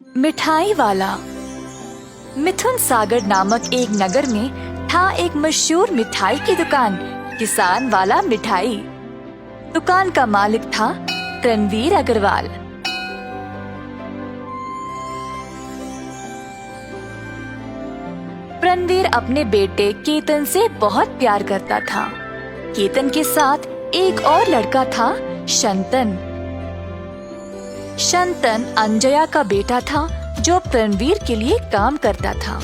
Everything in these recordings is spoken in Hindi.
मिठाई वाला। मिथुन सागर नामक एक नगर में था एक मशहूर मिठाई की दुकान, किसान वाला मिठाई। दुकान का मालिक था रणवीर अग्रवाल। रणवीर अपने बेटे केतन से बहुत प्यार करता था। केतन के साथ एक और लड़का था, शंतन। शंतन अंजया का बेटा था जो रणवीर के लिए काम करता था।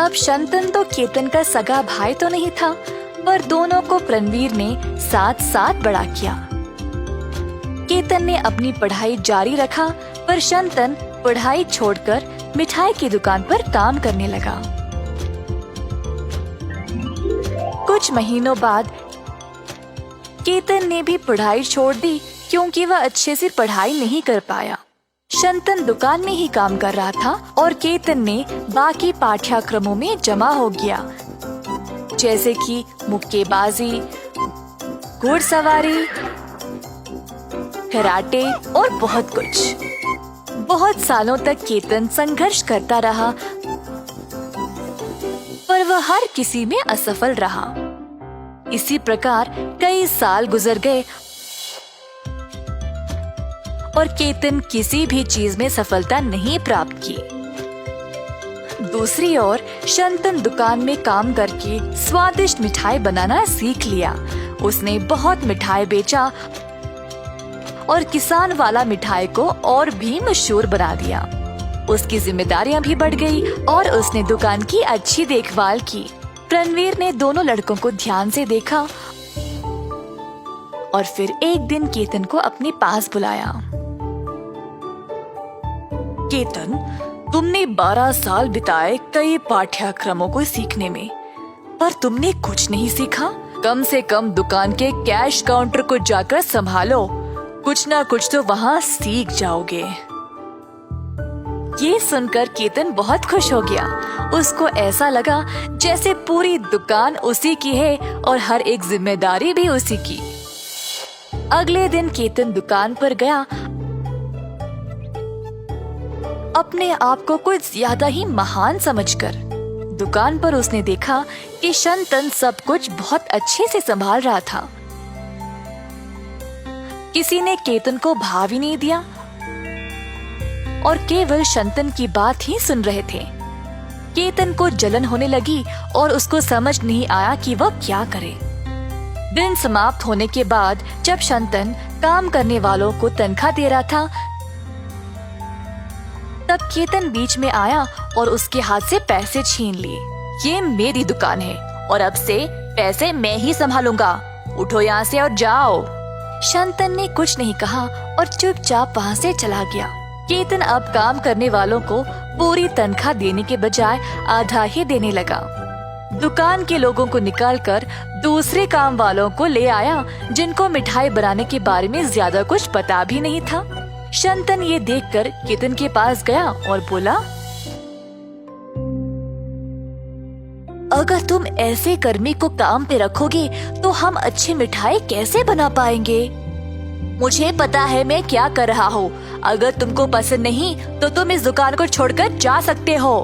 अब शंतन तो केतन का सगा भाई तो नहीं था, पर दोनों को रणवीर ने साथ साथ बड़ा किया। केतन ने अपनी पढ़ाई जारी रखा, पर शंतन पढ़ाई छोड़कर मिठाई की दुकान पर काम करने लगा। कुछ महीनों बाद केतन ने भी पढ़ाई छोड़ दी, क्योंकि वह अच्छे से पढ़ाई नहीं कर पाया। शंतन दुकान में ही काम कर रहा था और केतन ने बाकी पाठ्यक्रमों में जमा हो गया, जैसे कि मुक्केबाजी, घुड़सवारी, कराटे और बहुत कुछ। बहुत सालों तक केतन संघर्ष करता रहा, पर वह हर किसी में असफल रहा। इसी प्रकार कई साल गुजर गए और केतन किसी भी चीज में सफलता नहीं प्राप्त की। दूसरी ओर शंतन दुकान में काम करके स्वादिष्ट मिठाई बनाना सीख लिया। उसने बहुत मिठाई बेचा और किसान वाला मिठाई को और भी मशहूर बना दिया। उसकी जिम्मेदारियां भी बढ़ गई और उसने दुकान की अच्छी देखभाल की। रणवीर ने दोनों लड़कों को ध्यान से देखा और फिर एक दिन केतन को अपने पास बुलाया। केतन, तुमने 12 साल बिताए कई पाठ्यक्रमों को सीखने में, पर तुमने कुछ नहीं सीखा। कम से कम दुकान के कैश काउंटर को जाकर संभालो, कुछ ना कुछ तो वहाँ सीख जाओगे। ये सुनकर केतन बहुत खुश हो गया। उसको ऐसा लगा जैसे पूरी दुकान उसी की है और हर एक जिम्मेदारी भी उसी की। अगले दिन केतन दुकान पर गया। अपने आप को कुछ ज्यादा ही महान समझकर दुकान पर उसने देखा कि शंतन सब कुछ बहुत अच्छे से संभाल रहा था। किसी ने केतन को भाव ही नहीं दिया और केवल शंतन की बात ही सुन रहे थे। केतन को जलन होने लगी और उसको समझ नहीं आया कि वह क्या करे। दिन समाप्त होने के बाद जब शंतन काम करने वालों को तनख्वाह दे रहा था, तब केतन बीच में आया और उसके हाथ से पैसे छीन लिए। ये मेरी दुकान है और अब से पैसे मैं ही संभालूंगा। उठो यहाँ से और जाओ। शंतन ने कुछ नहीं कहा और चुपचाप वहाँ से चला गया। केतन अब काम करने वालों को पूरी तनख्वाह देने के बजाय आधा ही देने लगा। दुकान के लोगों को निकालकर दूसरे काम वालों को ले आया, जिनको मिठाई बनाने के बारे में ज्यादा कुछ पता भी नहीं था। शंतन ये देखकर केतन के पास गया और बोला, अगर तुम ऐसे कर्मी को काम पे रखोगे तो हम अच्छी मिठाई कैसे बना पाएंगे? मुझे पता है मैं क्या कर रहा हूँ। अगर तुमको पसंद नहीं तो तुम इस दुकान को छोड़कर जा सकते हो।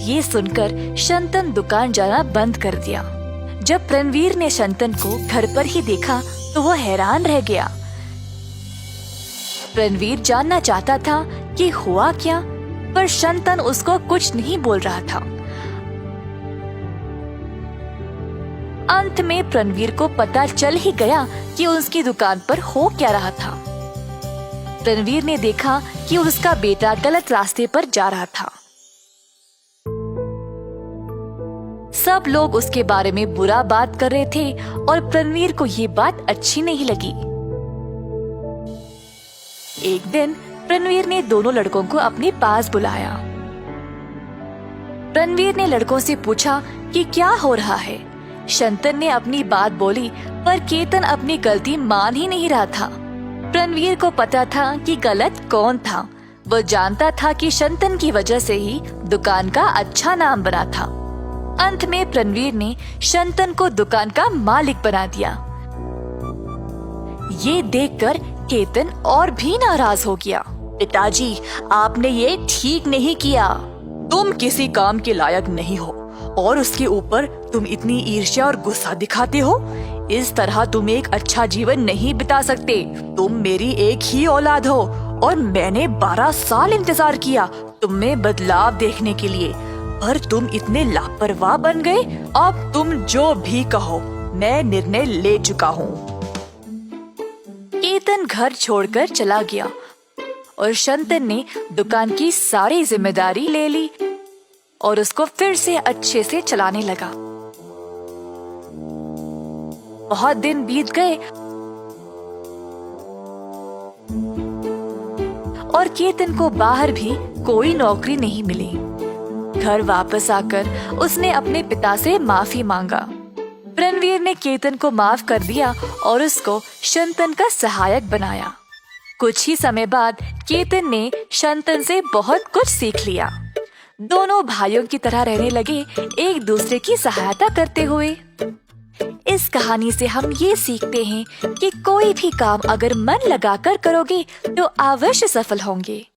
ये सुनकर शंतन दुकान जाना बंद कर दिया। जब रणवीर ने शंतन को घर पर ही देखा तो वह हैरान रह गया। रणवीर जानना चाहता था कि हुआ क्या, पर शंतन उसको कुछ नहीं बोल रहा था। अंत में रणवीर को पता चल ही गया कि उसकी दुकान पर हो क्या रहा था। रणवीर ने देखा कि उसका बेटा गलत रास्ते पर जा रहा था। सब लोग उसके बारे में बुरा बात कर रहे थे और रणवीर को ये बात अच्छी नहीं लगी। एक दिन रणवीर ने दोनों लड़कों को अपने पास बुलाया। रणवीर ने लड़कों से पूछा कि क्या हो रहा है। शंतन ने अपनी बात बोली, पर केतन अपनी गलती मान ही नहीं रहा था। रणवीर को पता था कि गलत कौन था। वह जानता था कि शंतन की वजह से ही दुकान का अच्छा नाम बना था। अंत में रणवीर ने शंतन को दुकान का मालिक बना दिया। ये देखकर केतन और भी नाराज हो गया। पिताजी, आपने ये ठीक नहीं किया। तुम किसी काम के लायक नहीं हो और उसके ऊपर तुम इतनी ईर्ष्या और गुस्सा दिखाते हो। इस तरह तुम एक अच्छा जीवन नहीं बिता सकते। तुम मेरी एक ही औलाद हो और मैंने 12 साल इंतजार किया तुम में बदलाव देखने के लिए, पर तुम इतने लापरवाह बन गए। अब तुम जो भी कहो, मैं निर्णय ले चुका हूँ। केतन घर छोड़कर चला गया और शंतन ने दुकान की सारी जिम्मेदारी ले ली और उसको फिर से अच्छे से चलाने लगा। बहुत दिन बीत गए और केतन को बाहर भी कोई नौकरी नहीं मिली। घर वापस आकर उसने अपने पिता से माफी मांगा। रणवीर ने केतन को माफ कर दिया और उसको शंतन का सहायक बनाया। कुछ ही समय बाद केतन ने शंतन से बहुत कुछ सीख लिया। दोनों भाइयों की तरह रहने लगे, एक दूसरे की सहायता करते हुए। इस कहानी से हम ये सीखते हैं कि कोई भी काम अगर मन लगाकर करोगे तो अवश्य सफल होंगे।